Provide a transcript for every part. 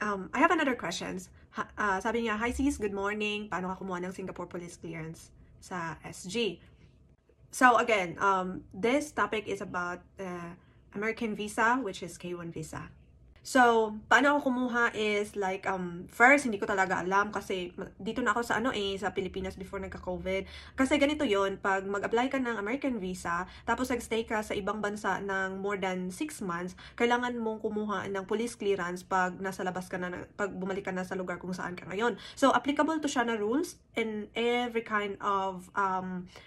I have another questions. Sabi niya, "Hi sis, good morning. Paano ka kumuha ng Singapore Police Clearance sa SG?" So again, this topic is about American visa, which is K1 visa. So, paano ako kumuha is like, first, hindi ko talaga alam kasi dito na ako sa sa Pilipinas before nagka-COVID. Kasi ganito yon pag mag-apply ka ng American visa, tapos nag-stay ka sa ibang bansa ng more than 6 months, kailangan mong kumuha ng police clearance pag nasa labas ka na, pag bumalik ka na sa lugar kung saan ka ngayon. So, applicable to siya na rules in every kind of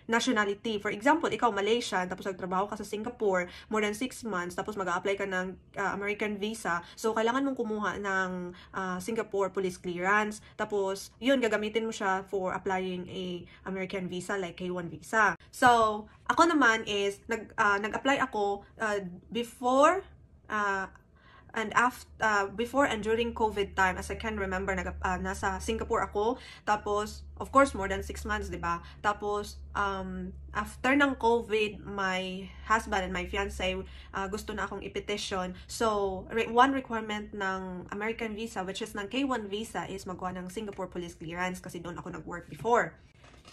nationality. For example, ikaw Malaysian, tapos nagtrabaho ka sa Singapore more than 6 months, tapos mag-apply ka ng American visa. So, kailangan mong kumuha ng Singapore Police Clearance. Tapos, yun, gagamitin mo siya for applying a American visa like K1 visa. So, ako naman is, nag-apply ako before before and during COVID time, as I can remember, nasa Singapore ako. Tapos, of course, more than 6 months, diba? Tapos, after ng COVID, my husband and my fiancé, gusto na akong i-petition. So, one requirement ng American visa, which is ng K1 visa, is magawa ng Singapore Police Clearance kasi doon ako nag-work before.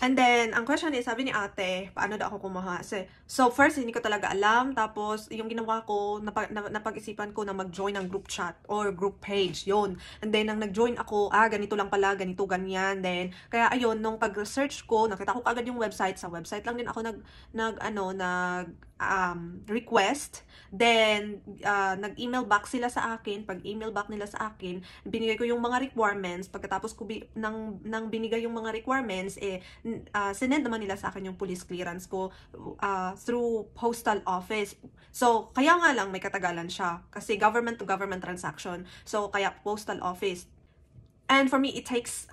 And then, ang question is, sabi ni ate, paano daw ako kumuha? So, first, hindi ko talaga alam. Tapos, yung ginawa ko, napag-isipan ko na mag-join ng group chat or group page. Yun. And then, nang nag-join ako, ganito lang pala, ganito, ganyan. Then, kaya ayun, nung pag-research ko, nakita ko agad yung website. Sa website lang din ako request. Then, nag-email back sila sa akin. Pag email back nila sa akin, binigay ko yung mga requirements. Pagkatapos ko nang binigay yung mga requirements, sinend naman nila sa akin yung police clearance ko through postal office. So, kaya nga lang may katagalan siya. Kasi government to government transaction. So, kaya postal office. And for me, it takes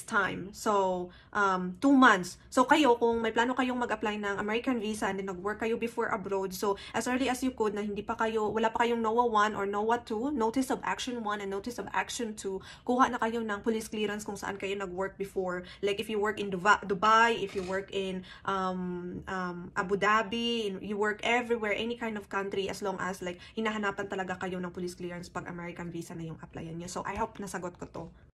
time. So, 2 months. So, kayo, kung may plano kayong mag-apply ng American visa and then nag-work kayo before abroad, so, as early as you could, na wala pa kayong NOAA 1 or NOAA 2, Notice of Action 1 and Notice of Action 2, kuha na kayo ng police clearance kung saan kayo nag-work before. Like, if you work in Dubai, if you work in Abu Dhabi, you work everywhere, any kind of country, as long as, like, hinahanapan talaga kayo ng police clearance pag American visa na yung applyan nyo. So, I hope nasagot ko to.